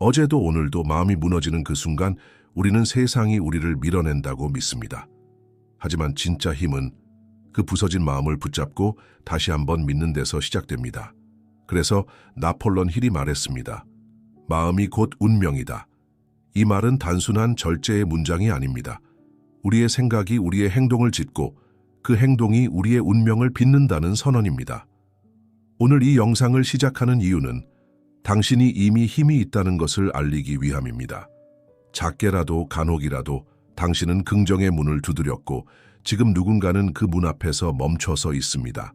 어제도 오늘도 마음이 무너지는 그 순간 우리는 세상이 우리를 밀어낸다고 믿습니다. 하지만 진짜 힘은 그 부서진 마음을 붙잡고 다시 한번 믿는 데서 시작됩니다. 그래서 나폴레옹 힐이 말했습니다. 마음이 곧 운명이다. 이 말은 단순한 절제의 문장이 아닙니다. 우리의 생각이 우리의 행동을 짓고 그 행동이 우리의 운명을 빚는다는 선언입니다. 오늘 이 영상을 시작하는 이유는 당신이 이미 힘이 있다는 것을 알리기 위함입니다. 작게라도 간혹이라도 당신은 긍정의 문을 두드렸고 지금 누군가는 그 문 앞에서 멈춰서 있습니다.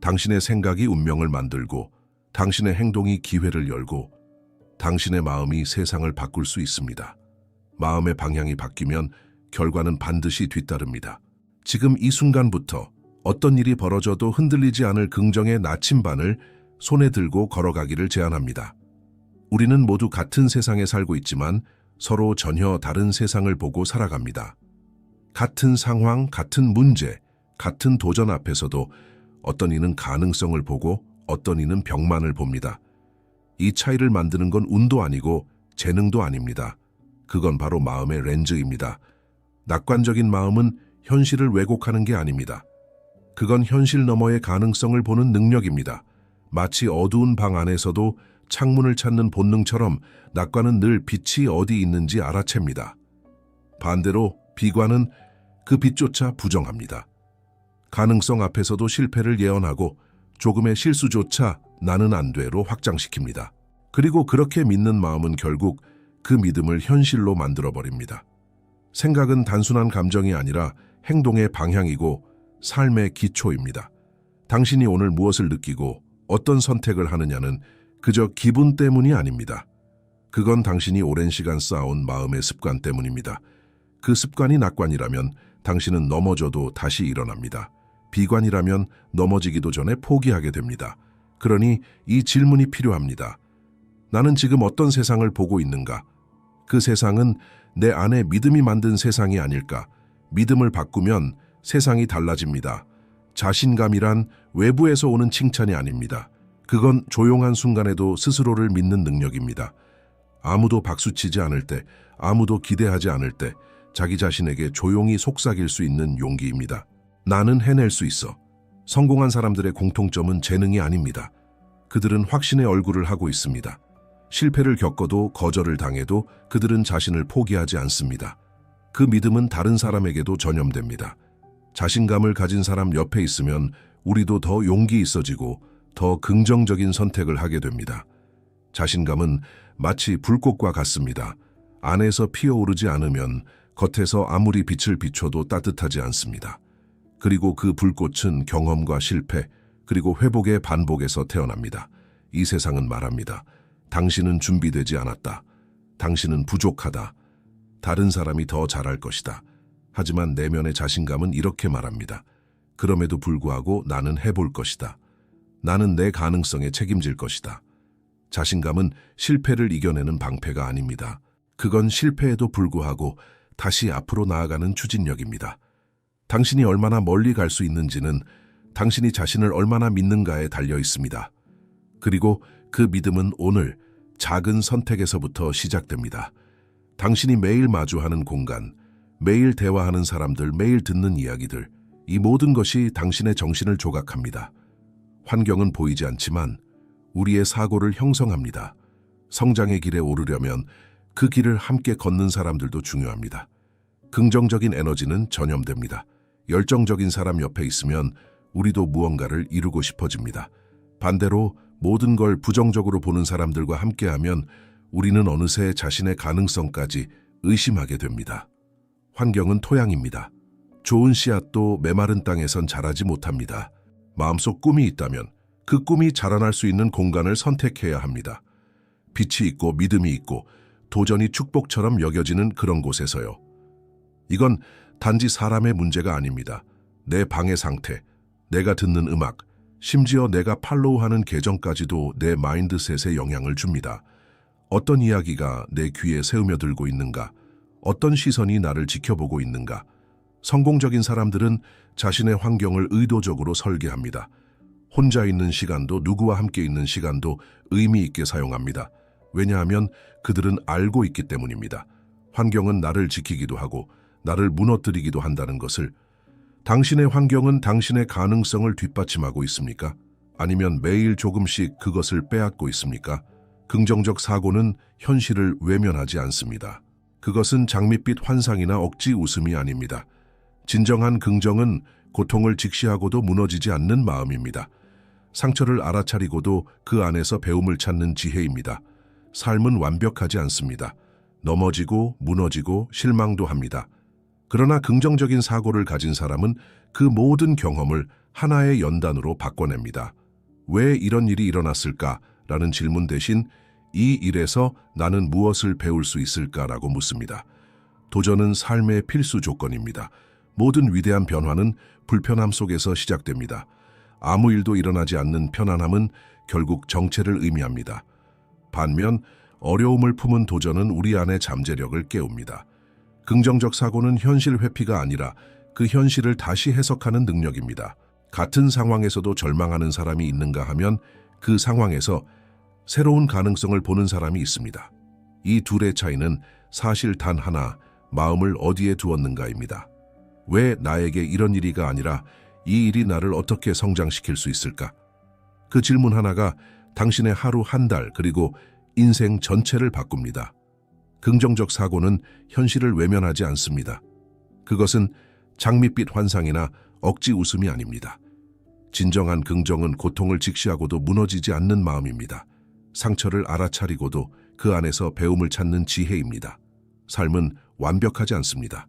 당신의 생각이 운명을 만들고 당신의 행동이 기회를 열고 당신의 마음이 세상을 바꿀 수 있습니다. 마음의 방향이 바뀌면 결과는 반드시 뒤따릅니다. 지금 이 순간부터 어떤 일이 벌어져도 흔들리지 않을 긍정의 나침반을 손에 들고 걸어가기를 제안합니다. 우리는 모두 같은 세상에 살고 있지만 서로 전혀 다른 세상을 보고 살아갑니다. 같은 상황, 같은 문제, 같은 도전 앞에서도 어떤 이는 가능성을 보고 어떤 이는 벽만을 봅니다. 이 차이를 만드는 건 운도 아니고 재능도 아닙니다. 그건 바로 마음의 렌즈입니다. 낙관적인 마음은 현실을 왜곡하는 게 아닙니다. 그건 현실 너머의 가능성을 보는 능력입니다. 마치 어두운 방 안에서도 창문을 찾는 본능처럼 낙관은 늘 빛이 어디 있는지 알아챕니다. 반대로 비관은 그 빛조차 부정합니다. 가능성 앞에서도 실패를 예언하고 조금의 실수조차 나는 안 돼로 확장시킵니다. 그리고 그렇게 믿는 마음은 결국 그 믿음을 현실로 만들어버립니다. 생각은 단순한 감정이 아니라 행동의 방향이고 삶의 기초입니다. 당신이 오늘 무엇을 느끼고 어떤 선택을 하느냐는 그저 기분 때문이 아닙니다. 그건 당신이 오랜 시간 쌓아온 마음의 습관 때문입니다. 그 습관이 낙관이라면 당신은 넘어져도 다시 일어납니다. 비관이라면 넘어지기도 전에 포기하게 됩니다. 그러니 이 질문이 필요합니다. 나는 지금 어떤 세상을 보고 있는가? 그 세상은 내 안에 믿음이 만든 세상이 아닐까? 믿음을 바꾸면 세상이 달라집니다. 자신감이란 외부에서 오는 칭찬이 아닙니다. 그건 조용한 순간에도 스스로를 믿는 능력입니다. 아무도 박수치지 않을 때, 아무도 기대하지 않을 때 자기 자신에게 조용히 속삭일 수 있는 용기입니다. 나는 해낼 수 있어. 성공한 사람들의 공통점은 재능이 아닙니다. 그들은 확신의 얼굴을 하고 있습니다. 실패를 겪어도 거절을 당해도 그들은 자신을 포기하지 않습니다. 그 믿음은 다른 사람에게도 전염됩니다. 자신감을 가진 사람 옆에 있으면 우리도 더 용기 있어지고 더 긍정적인 선택을 하게 됩니다. 자신감은 마치 불꽃과 같습니다. 안에서 피어오르지 않으면 겉에서 아무리 빛을 비춰도 따뜻하지 않습니다. 그리고 그 불꽃은 경험과 실패, 그리고 회복의 반복에서 태어납니다. 이 세상은 말합니다. 당신은 준비되지 않았다. 당신은 부족하다. 다른 사람이 더 잘할 것이다. 하지만 내면의 자신감은 이렇게 말합니다. 그럼에도 불구하고 나는 해볼 것이다. 나는 내 가능성에 책임질 것이다. 자신감은 실패를 이겨내는 방패가 아닙니다. 그건 실패에도 불구하고 다시 앞으로 나아가는 추진력입니다. 당신이 얼마나 멀리 갈 수 있는지는 당신이 자신을 얼마나 믿는가에 달려 있습니다. 그리고 그 믿음은 오늘 작은 선택에서부터 시작됩니다. 당신이 매일 마주하는 공간, 매일 대화하는 사람들, 매일 듣는 이야기들, 이 모든 것이 당신의 정신을 조각합니다. 환경은 보이지 않지만 우리의 사고를 형성합니다. 성장의 길에 오르려면 그 길을 함께 걷는 사람들도 중요합니다. 긍정적인 에너지는 전염됩니다. 열정적인 사람 옆에 있으면 우리도 무언가를 이루고 싶어집니다. 반대로 모든 걸 부정적으로 보는 사람들과 함께하면 우리는 어느새 자신의 가능성까지 의심하게 됩니다. 환경은 토양입니다. 좋은 씨앗도 메마른 땅에선 자라지 못합니다. 마음속 꿈이 있다면 그 꿈이 자라날 수 있는 공간을 선택해야 합니다. 빛이 있고 믿음이 있고 도전이 축복처럼 여겨지는 그런 곳에서요. 이건 단지 사람의 문제가 아닙니다. 내 방의 상태, 내가 듣는 음악, 심지어 내가 팔로우하는 계정까지도 내 마인드셋에 영향을 줍니다. 어떤 이야기가 내 귀에 새우며들고 있는가? 어떤 시선이 나를 지켜보고 있는가? 성공적인 사람들은 자신의 환경을 의도적으로 설계합니다. 혼자 있는 시간도 누구와 함께 있는 시간도 의미 있게 사용합니다. 왜냐하면 그들은 알고 있기 때문입니다. 환경은 나를 지키기도 하고 나를 무너뜨리기도 한다는 것을. 당신의 환경은 당신의 가능성을 뒷받침하고 있습니까? 아니면 매일 조금씩 그것을 빼앗고 있습니까? 긍정적 사고는 현실을 외면하지 않습니다. 그것은 장밋빛 환상이나 억지 웃음이 아닙니다. 진정한 긍정은 고통을 직시하고도 무너지지 않는 마음입니다. 상처를 알아차리고도 그 안에서 배움을 찾는 지혜입니다. 삶은 완벽하지 않습니다. 넘어지고 무너지고 실망도 합니다. 그러나 긍정적인 사고를 가진 사람은 그 모든 경험을 하나의 연단으로 바꿔냅니다. 왜 이런 일이 일어났을까라는 질문 대신 이 일에서 나는 무엇을 배울 수 있을까라고 묻습니다. 도전은 삶의 필수 조건입니다. 모든 위대한 변화는 불편함 속에서 시작됩니다. 아무 일도 일어나지 않는 편안함은 결국 정체를 의미합니다. 반면 어려움을 품은 도전은 우리 안의 잠재력을 깨웁니다. 긍정적 사고는 현실 회피가 아니라 그 현실을 다시 해석하는 능력입니다. 같은 상황에서도 절망하는 사람이 있는가 하면 그 상황에서 새로운 가능성을 보는 사람이 있습니다. 이 둘의 차이는 사실 단 하나, 마음을 어디에 두었는가입니다. 왜 나에게 이런 일이가 아니라 이 일이 나를 어떻게 성장시킬 수 있을까? 그 질문 하나가 당신의 하루, 한 달, 그리고 인생 전체를 바꿉니다. 긍정적 사고는 현실을 외면하지 않습니다. 그것은 장밋빛 환상이나 억지 웃음이 아닙니다. 진정한 긍정은 고통을 직시하고도 무너지지 않는 마음입니다. 상처를 알아차리고도 그 안에서 배움을 찾는 지혜입니다. 삶은 완벽하지 않습니다.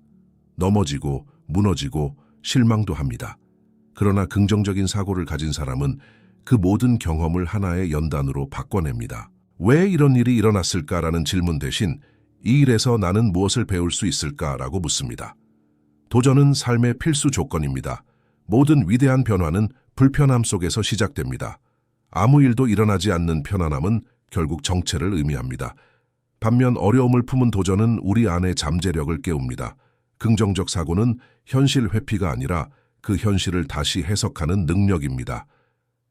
넘어지고 무너지고 실망도 합니다. 그러나 긍정적인 사고를 가진 사람은 그 모든 경험을 하나의 연단으로 바꿔냅니다. 왜 이런 일이 일어났을까라는 질문 대신 이 일에서 나는 무엇을 배울 수 있을까라고 묻습니다. 도전은 삶의 필수 조건입니다. 모든 위대한 변화는 불편함 속에서 시작됩니다. 아무 일도 일어나지 않는 편안함은 결국 정체를 의미합니다. 반면 어려움을 품은 도전은 우리 안의 잠재력을 깨웁니다. 긍정적 사고는 현실 회피가 아니라 그 현실을 다시 해석하는 능력입니다.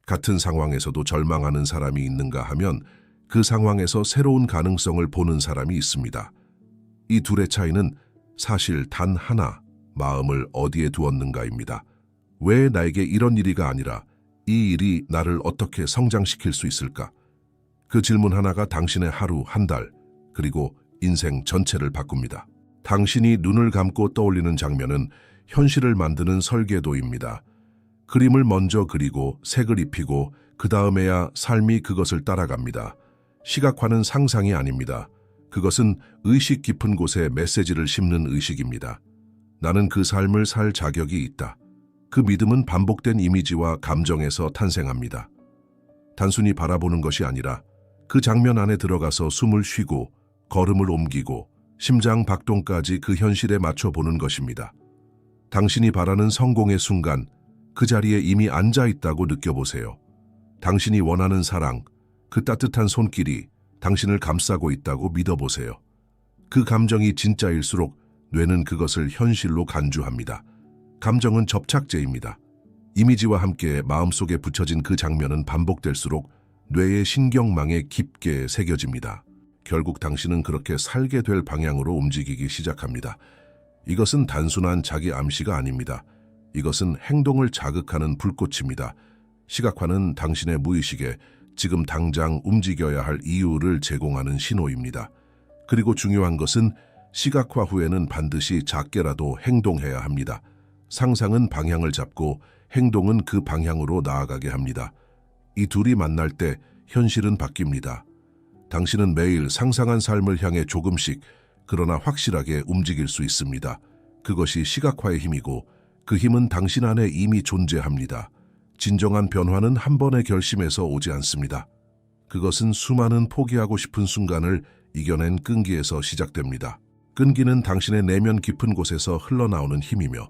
같은 상황에서도 절망하는 사람이 있는가 하면 그 상황에서 새로운 가능성을 보는 사람이 있습니다. 이 둘의 차이는 사실 단 하나, 마음을 어디에 두었는가입니다. 왜 나에게 이런 일이가 아니라 이 일이 나를 어떻게 성장시킬 수 있을까? 그 질문 하나가 당신의 하루, 한 달, 그리고 인생 전체를 바꿉니다. 당신이 눈을 감고 떠올리는 장면은 현실을 만드는 설계도입니다. 그림을 먼저 그리고 색을 입히고 그 다음에야 삶이 그것을 따라갑니다. 시각화는 상상이 아닙니다. 그것은 의식 깊은 곳에 메시지를 심는 의식입니다. 나는 그 삶을 살 자격이 있다. 그 믿음은 반복된 이미지와 감정에서 탄생합니다. 단순히 바라보는 것이 아니라 그 장면 안에 들어가서 숨을 쉬고 걸음을 옮기고 심장 박동까지 그 현실에 맞춰보는 것입니다. 당신이 바라는 성공의 순간 그 자리에 이미 앉아 있다고 느껴보세요. 당신이 원하는 사랑, 그 따뜻한 손길이 당신을 감싸고 있다고 믿어보세요. 그 감정이 진짜일수록 뇌는 그것을 현실로 간주합니다. 감정은 접착제입니다. 이미지와 함께 마음속에 붙여진 그 장면은 반복될수록 뇌의 신경망에 깊게 새겨집니다. 결국 당신은 그렇게 살게 될 방향으로 움직이기 시작합니다. 이것은 단순한 자기 암시가 아닙니다. 이것은 행동을 자극하는 불꽃입니다. 시각화는 당신의 무의식에 지금 당장 움직여야 할 이유를 제공하는 신호입니다. 그리고 중요한 것은 시각화 후에는 반드시 작게라도 행동해야 합니다. 상상은 방향을 잡고 행동은 그 방향으로 나아가게 합니다. 이 둘이 만날 때 현실은 바뀝니다. 당신은 매일 상상한 삶을 향해 조금씩 그러나 확실하게 움직일 수 있습니다. 그것이 시각화의 힘이고 그 힘은 당신 안에 이미 존재합니다. 진정한 변화는 한 번의 결심에서 오지 않습니다. 그것은 수많은 포기하고 싶은 순간을 이겨낸 끈기에서 시작됩니다. 끈기는 당신의 내면 깊은 곳에서 흘러나오는 힘이며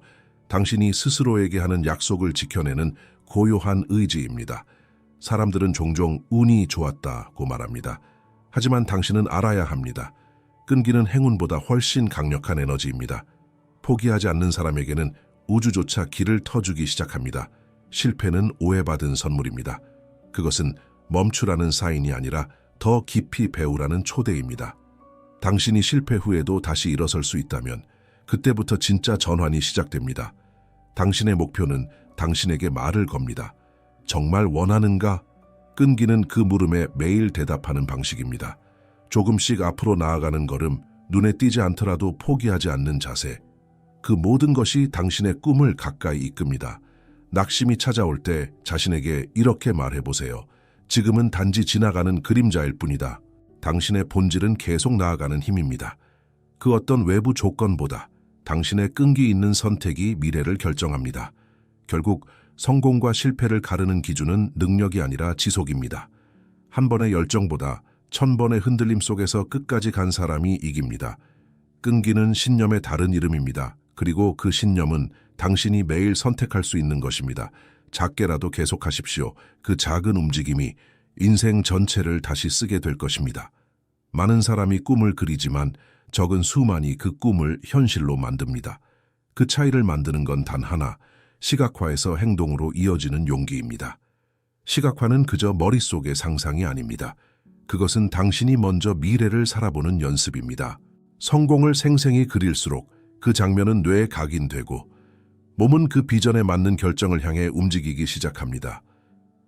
당신이 스스로에게 하는 약속을 지켜내는 고요한 의지입니다. 사람들은 종종 운이 좋았다고 말합니다. 하지만 당신은 알아야 합니다. 끈기는 행운보다 훨씬 강력한 에너지입니다. 포기하지 않는 사람에게는 우주조차 길을 터주기 시작합니다. 실패는 오해받은 선물입니다. 그것은 멈추라는 사인이 아니라 더 깊이 배우라는 초대입니다. 당신이 실패 후에도 다시 일어설 수 있다면 그때부터 진짜 전환이 시작됩니다. 당신의 목표는 당신에게 말을 겁니다. 정말 원하는가? 끈기는 그 물음에 매일 대답하는 방식입니다. 조금씩 앞으로 나아가는 걸음, 눈에 띄지 않더라도 포기하지 않는 자세. 그 모든 것이 당신의 꿈을 가까이 이끕니다. 낙심이 찾아올 때 자신에게 이렇게 말해보세요. 지금은 단지 지나가는 그림자일 뿐이다. 당신의 본질은 계속 나아가는 힘입니다. 그 어떤 외부 조건보다 당신의 끈기 있는 선택이 미래를 결정합니다. 결국 성공과 실패를 가르는 기준은 능력이 아니라 지속입니다. 한 번의 열정보다 1000번의 흔들림 속에서 끝까지 간 사람이 이깁니다. 끈기는 신념의 다른 이름입니다. 그리고 그 신념은 당신이 매일 선택할 수 있는 것입니다. 작게라도 계속하십시오. 그 작은 움직임이 인생 전체를 다시 쓰게 될 것입니다. 많은 사람이 꿈을 그리지만 적은 수만이 그 꿈을 현실로 만듭니다. 그 차이를 만드는 건 단 하나, 시각화에서 행동으로 이어지는 용기입니다. 시각화는 그저 머릿속의 상상이 아닙니다. 그것은 당신이 먼저 미래를 살아보는 연습입니다. 성공을 생생히 그릴수록 그 장면은 뇌에 각인되고 몸은 그 비전에 맞는 결정을 향해 움직이기 시작합니다.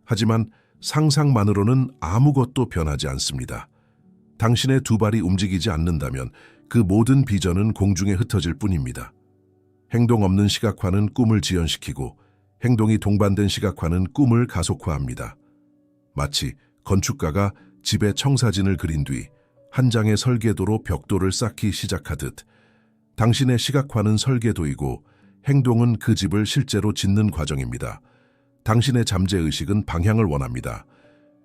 하지만 상상만으로는 아무것도 변하지 않습니다. 당신의 두 발이 움직이지 않는다면 그 모든 비전은 공중에 흩어질 뿐입니다. 행동 없는 시각화는 꿈을 지연시키고 행동이 동반된 시각화는 꿈을 가속화합니다. 마치 건축가가 집에 청사진을 그린 뒤 한 장의 설계도로 벽돌을 쌓기 시작하듯 당신의 시각화는 설계도이고 행동은 그 집을 실제로 짓는 과정입니다. 당신의 잠재의식은 방향을 원합니다.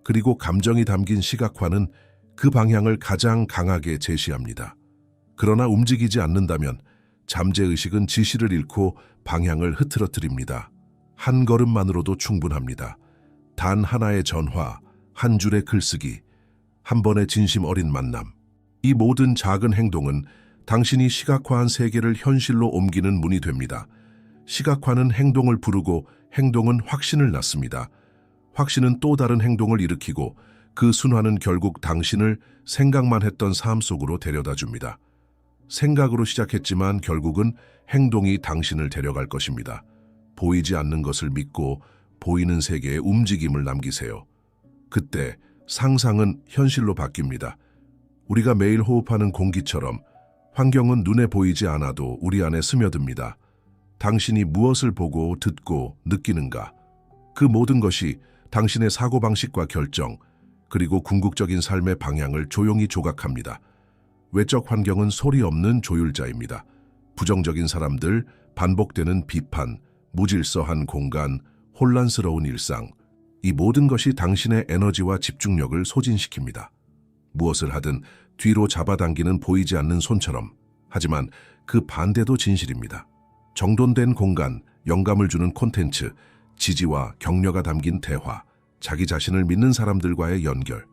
그리고 감정이 담긴 시각화는 그 방향을 가장 강하게 제시합니다. 그러나 움직이지 않는다면 잠재의식은 지시를 잃고 방향을 흐트러뜨립니다. 한 걸음만으로도 충분합니다. 단 하나의 전화, 한 줄의 글쓰기, 한 번의 진심 어린 만남. 이 모든 작은 행동은 당신이 시각화한 세계를 현실로 옮기는 문이 됩니다. 시각화는 행동을 부르고 행동은 확신을 낳습니다. 확신은 또 다른 행동을 일으키고 그 순환은 결국 당신을 생각만 했던 삶 속으로 데려다 줍니다. 생각으로 시작했지만 결국은 행동이 당신을 데려갈 것입니다. 보이지 않는 것을 믿고 보이는 세계에 움직임을 남기세요. 그때 상상은 현실로 바뀝니다. 우리가 매일 호흡하는 공기처럼 환경은 눈에 보이지 않아도 우리 안에 스며듭니다. 당신이 무엇을 보고 듣고 느끼는가? 그 모든 것이 당신의 사고방식과 결정, 그리고 궁극적인 삶의 방향을 조용히 조각합니다. 외적 환경은 소리 없는 조율자입니다. 부정적인 사람들, 반복되는 비판, 무질서한 공간, 혼란스러운 일상, 이 모든 것이 당신의 에너지와 집중력을 소진시킵니다. 무엇을 하든 뒤로 잡아당기는 보이지 않는 손처럼. 하지만 그 반대도 진실입니다. 정돈된 공간, 영감을 주는 콘텐츠, 지지와 격려가 담긴 대화, 자기 자신을 믿는 사람들과의 연결.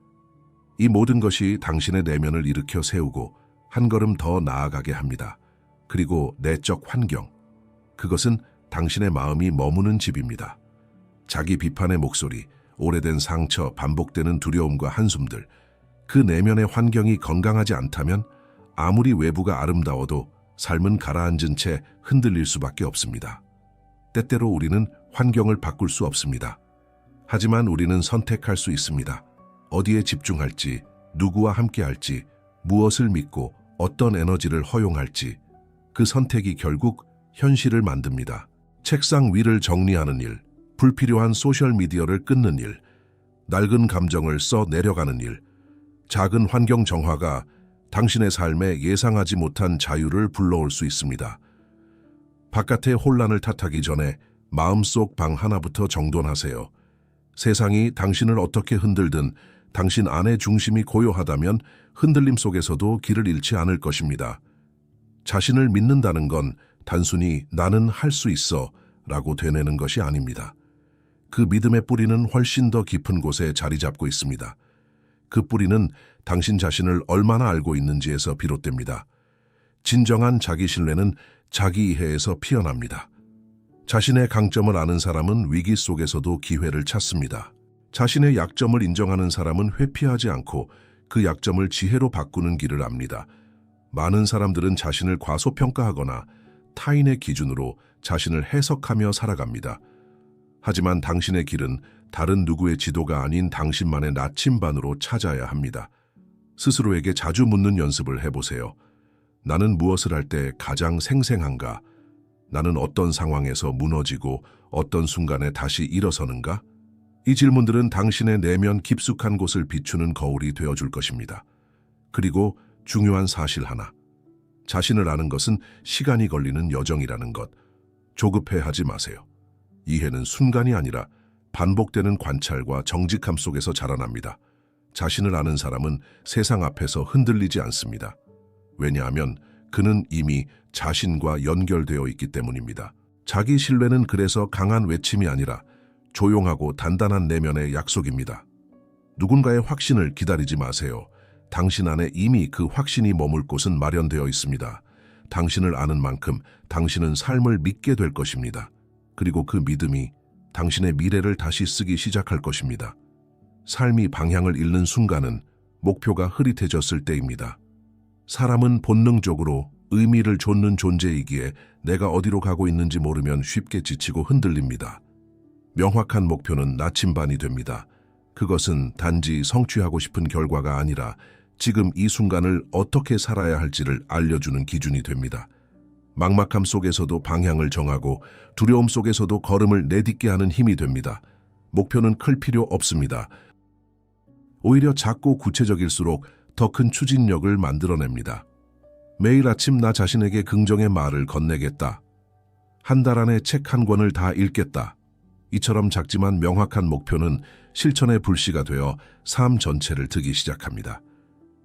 이 모든 것이 당신의 내면을 일으켜 세우고 한 걸음 더 나아가게 합니다. 그리고 내적 환경. 그것은 당신의 마음이 머무는 집입니다. 자기 비판의 목소리, 오래된 상처, 반복되는 두려움과 한숨들. 그 내면의 환경이 건강하지 않다면 아무리 외부가 아름다워도 삶은 가라앉은 채 흔들릴 수밖에 없습니다. 때때로 우리는 환경을 바꿀 수 없습니다. 하지만 우리는 선택할 수 있습니다. 어디에 집중할지, 누구와 함께할지, 무엇을 믿고 어떤 에너지를 허용할지. 그 선택이 결국 현실을 만듭니다. 책상 위를 정리하는 일, 불필요한 소셜미디어를 끊는 일, 낡은 감정을 써 내려가는 일, 작은 환경 정화가 당신의 삶에 예상하지 못한 자유를 불러올 수 있습니다. 바깥의 혼란을 탓하기 전에 마음속 방 하나부터 정돈하세요. 세상이 당신을 어떻게 흔들든 당신 안의 중심이 고요하다면 흔들림 속에서도 길을 잃지 않을 것입니다. 자신을 믿는다는 건 단순히 나는 할 수 있어 라고 되뇌는 것이 아닙니다. 그 믿음의 뿌리는 훨씬 더 깊은 곳에 자리 잡고 있습니다. 그 뿌리는 당신 자신을 얼마나 알고 있는지에서 비롯됩니다. 진정한 자기 신뢰는 자기 이해에서 피어납니다. 자신의 강점을 아는 사람은 위기 속에서도 기회를 찾습니다. 자신의 약점을 인정하는 사람은 회피하지 않고 그 약점을 지혜로 바꾸는 길을 압니다. 많은 사람들은 자신을 과소평가하거나 타인의 기준으로 자신을 해석하며 살아갑니다. 하지만 당신의 길은 다른 누구의 지도가 아닌 당신만의 나침반으로 찾아야 합니다. 스스로에게 자주 묻는 연습을 해보세요. 나는 무엇을 할 때 가장 생생한가? 나는 어떤 상황에서 무너지고 어떤 순간에 다시 일어서는가? 이 질문들은 당신의 내면 깊숙한 곳을 비추는 거울이 되어줄 것입니다. 그리고 중요한 사실 하나. 자신을 아는 것은 시간이 걸리는 여정이라는 것. 조급해하지 마세요. 이해는 순간이 아니라 반복되는 관찰과 정직함 속에서 자라납니다. 자신을 아는 사람은 세상 앞에서 흔들리지 않습니다. 왜냐하면 그는 이미 자신과 연결되어 있기 때문입니다. 자기 신뢰는 그래서 강한 외침이 아니라 조용하고 단단한 내면의 약속입니다. 누군가의 확신을 기다리지 마세요. 당신 안에 이미 그 확신이 머물 곳은 마련되어 있습니다. 당신을 아는 만큼 당신은 삶을 믿게 될 것입니다. 그리고 그 믿음이 당신의 미래를 다시 쓰기 시작할 것입니다. 삶이 방향을 잃는 순간은 목표가 흐릿해졌을 때입니다. 사람은 본능적으로 의미를 좇는 존재이기에 내가 어디로 가고 있는지 모르면 쉽게 지치고 흔들립니다. 명확한 목표는 나침반이 됩니다. 그것은 단지 성취하고 싶은 결과가 아니라 지금 이 순간을 어떻게 살아야 할지를 알려주는 기준이 됩니다. 막막함 속에서도 방향을 정하고 두려움 속에서도 걸음을 내딛게 하는 힘이 됩니다. 목표는 클 필요 없습니다. 오히려 작고 구체적일수록 더 큰 추진력을 만들어냅니다. 매일 아침 나 자신에게 긍정의 말을 건네겠다. 한 달 안에 책 한 권을 다 읽겠다. 이처럼 작지만 명확한 목표는 실천의 불씨가 되어 삶 전체를 트기 시작합니다.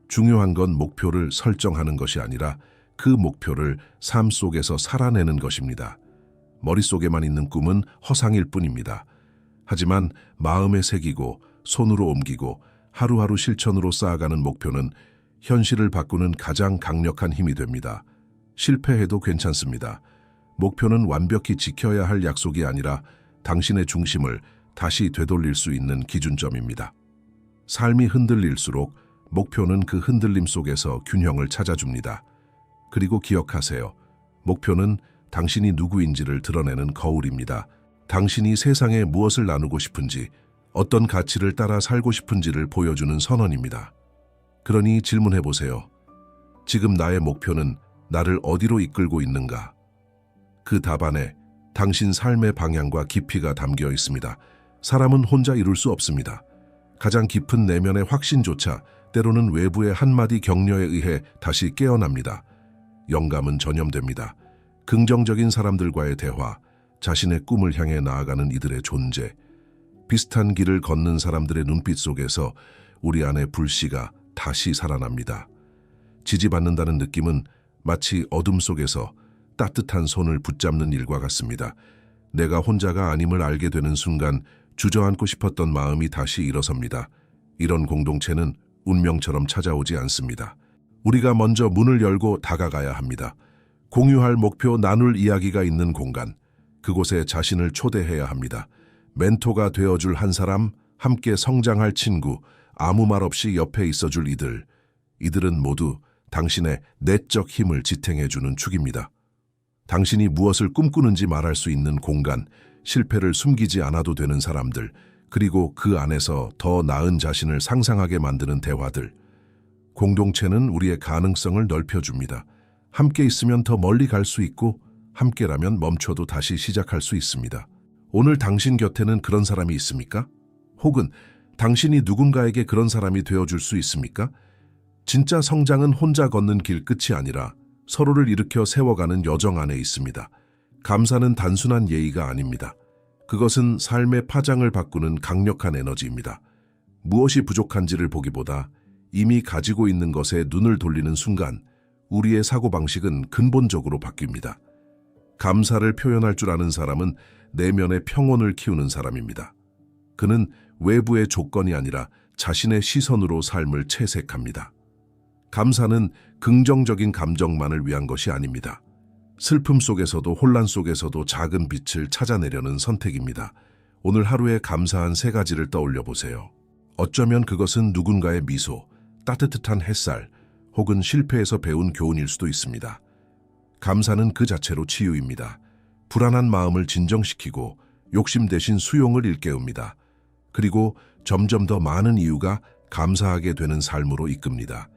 중요한 건 목표를 설정하는 것이 아니라 그 목표를 삶 속에서 살아내는 것입니다. 머릿속에만 있는 꿈은 허상일 뿐입니다. 하지만 마음에 새기고 손으로 옮기고 하루하루 실천으로 쌓아가는 목표는 현실을 바꾸는 가장 강력한 힘이 됩니다. 실패해도 괜찮습니다. 목표는 완벽히 지켜야 할 약속이 아니라 당신의 중심을 다시 되돌릴 수 있는 기준점입니다. 삶이 흔들릴수록 목표는 그 흔들림 속에서 균형을 찾아줍니다. 그리고 기억하세요. 목표는 당신이 누구인지를 드러내는 거울입니다. 당신이 세상에 무엇을 나누고 싶은지, 어떤 가치를 따라 살고 싶은지를 보여주는 선언입니다. 그러니 질문해보세요. 지금 나의 목표는 나를 어디로 이끌고 있는가? 그 답안에 당신 삶의 방향과 깊이가 담겨 있습니다. 사람은 혼자 이룰 수 없습니다. 가장 깊은 내면의 확신조차 때로는 외부의 한마디 격려에 의해 다시 깨어납니다. 영감은 전염됩니다. 긍정적인 사람들과의 대화, 자신의 꿈을 향해 나아가는 이들의 존재, 비슷한 길을 걷는 사람들의 눈빛 속에서 우리 안의 불씨가 다시 살아납니다. 지지받는다는 느낌은 마치 어둠 속에서 따뜻한 손을 붙잡는 일과 같습니다. 내가 혼자가 아님을 알게 되는 순간 주저앉고 싶었던 마음이 다시 일어섭니다. 이런 공동체는 운명처럼 찾아오지 않습니다. 우리가 먼저 문을 열고 다가가야 합니다. 공유할 목표, 나눌 이야기가 있는 공간, 그곳에 자신을 초대해야 합니다. 멘토가 되어줄 한 사람, 함께 성장할 친구, 아무 말 없이 옆에 있어줄 이들은 모두 당신의 내적 힘을 지탱해주는 축입니다. 당신이 무엇을 꿈꾸는지 말할 수 있는 공간, 실패를 숨기지 않아도 되는 사람들, 그리고 그 안에서 더 나은 자신을 상상하게 만드는 대화들. 공동체는 우리의 가능성을 넓혀줍니다. 함께 있으면 더 멀리 갈 수 있고 함께라면 멈춰도 다시 시작할 수 있습니다. 오늘 당신 곁에는 그런 사람이 있습니까? 혹은 당신이 누군가에게 그런 사람이 되어줄 수 있습니까? 진짜 성장은 혼자 걷는 길 끝이 아니라 서로를 일으켜 세워가는 여정 안에 있습니다. 감사는 단순한 예의가 아닙니다. 그것은 삶의 파장을 바꾸는 강력한 에너지입니다. 무엇이 부족한지를 보기보다 이미 가지고 있는 것에 눈을 돌리는 순간 우리의 사고방식은 근본적으로 바뀝니다. 감사를 표현할 줄 아는 사람은 내면의 평온을 키우는 사람입니다. 그는 외부의 조건이 아니라 자신의 시선으로 삶을 채색합니다. 감사는 긍정적인 감정만을 위한 것이 아닙니다. 슬픔 속에서도 혼란 속에서도 작은 빛을 찾아내려는 선택입니다. 오늘 하루에 감사한 3가지를 떠올려 보세요. 어쩌면 그것은 누군가의 미소, 따뜻한 햇살, 혹은 실패에서 배운 교훈일 수도 있습니다. 감사는 그 자체로 치유입니다. 불안한 마음을 진정시키고 욕심 대신 수용을 일깨웁니다. 그리고 점점 더 많은 이유가 감사하게 되는 삶으로 이끕니다.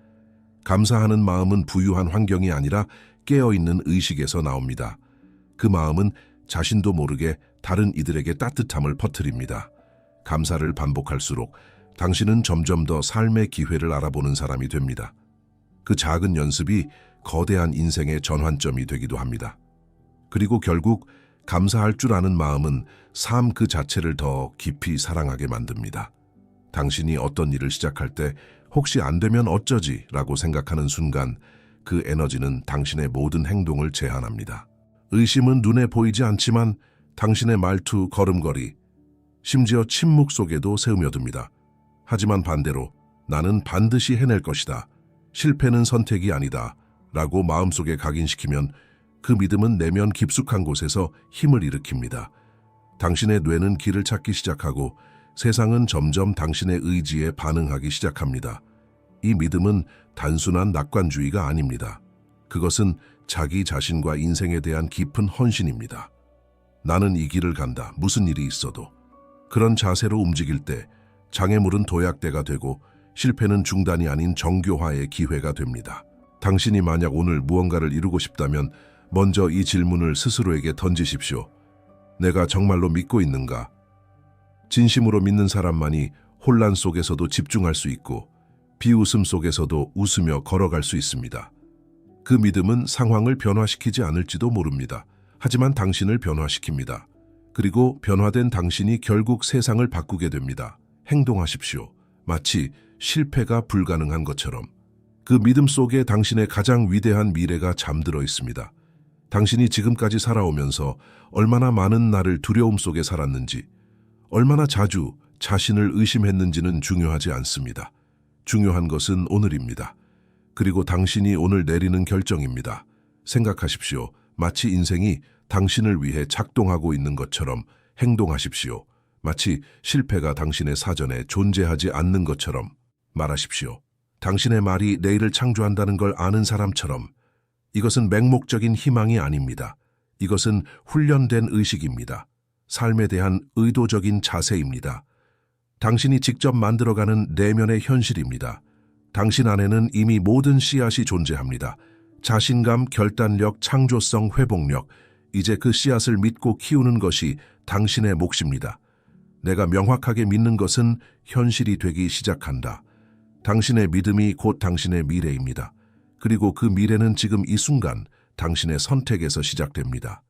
감사하는 마음은 부유한 환경이 아니라 깨어있는 의식에서 나옵니다. 그 마음은 자신도 모르게 다른 이들에게 따뜻함을 퍼뜨립니다. 감사를 반복할수록 당신은 점점 더 삶의 기회를 알아보는 사람이 됩니다. 그 작은 연습이 거대한 인생의 전환점이 되기도 합니다. 그리고 결국 감사할 줄 아는 마음은 삶 그 자체를 더 깊이 사랑하게 만듭니다. 당신이 어떤 일을 시작할 때 혹시 안 되면 어쩌지 라고 생각하는 순간 그 에너지는 당신의 모든 행동을 제한합니다. 의심은 눈에 보이지 않지만 당신의 말투, 걸음걸이, 심지어 침묵 속에도 스며듭니다. 하지만 반대로 나는 반드시 해낼 것이다. 실패는 선택이 아니다. 라고 마음속에 각인시키면 그 믿음은 내면 깊숙한 곳에서 힘을 일으킵니다. 당신의 뇌는 길을 찾기 시작하고 세상은 점점 당신의 의지에 반응하기 시작합니다. 이 믿음은 단순한 낙관주의가 아닙니다. 그것은 자기 자신과 인생에 대한 깊은 헌신입니다. 나는 이 길을 간다. 무슨 일이 있어도. 그런 자세로 움직일 때 장애물은 도약대가 되고 실패는 중단이 아닌 정교화의 기회가 됩니다. 당신이 만약 오늘 무언가를 이루고 싶다면 먼저 이 질문을 스스로에게 던지십시오. 내가 정말로 믿고 있는가? 진심으로 믿는 사람만이 혼란 속에서도 집중할 수 있고 비웃음 속에서도 웃으며 걸어갈 수 있습니다. 그 믿음은 상황을 변화시키지 않을지도 모릅니다. 하지만 당신을 변화시킵니다. 그리고 변화된 당신이 결국 세상을 바꾸게 됩니다. 행동하십시오. 마치 실패가 불가능한 것처럼. 그 믿음 속에 당신의 가장 위대한 미래가 잠들어 있습니다. 당신이 지금까지 살아오면서 얼마나 많은 날을 두려움 속에 살았는지, 얼마나 자주 자신을 의심했는지는 중요하지 않습니다. 중요한 것은 오늘입니다. 그리고 당신이 오늘 내리는 결정입니다. 생각하십시오. 마치 인생이 당신을 위해 작동하고 있는 것처럼 행동하십시오. 마치 실패가 당신의 사전에 존재하지 않는 것처럼 말하십시오. 당신의 말이 내일을 창조한다는 걸 아는 사람처럼. 이것은 맹목적인 희망이 아닙니다. 이것은 훈련된 의식입니다. 삶에 대한 의도적인 자세입니다. 당신이 직접 만들어가는 내면의 현실입니다. 당신 안에는 이미 모든 씨앗이 존재합니다. 자신감, 결단력, 창조성, 회복력. 이제 그 씨앗을 믿고 키우는 것이 당신의 몫입니다. 내가 명확하게 믿는 것은 현실이 되기 시작한다. 당신의 믿음이 곧 당신의 미래입니다. 그리고 그 미래는 지금 이 순간 당신의 선택에서 시작됩니다.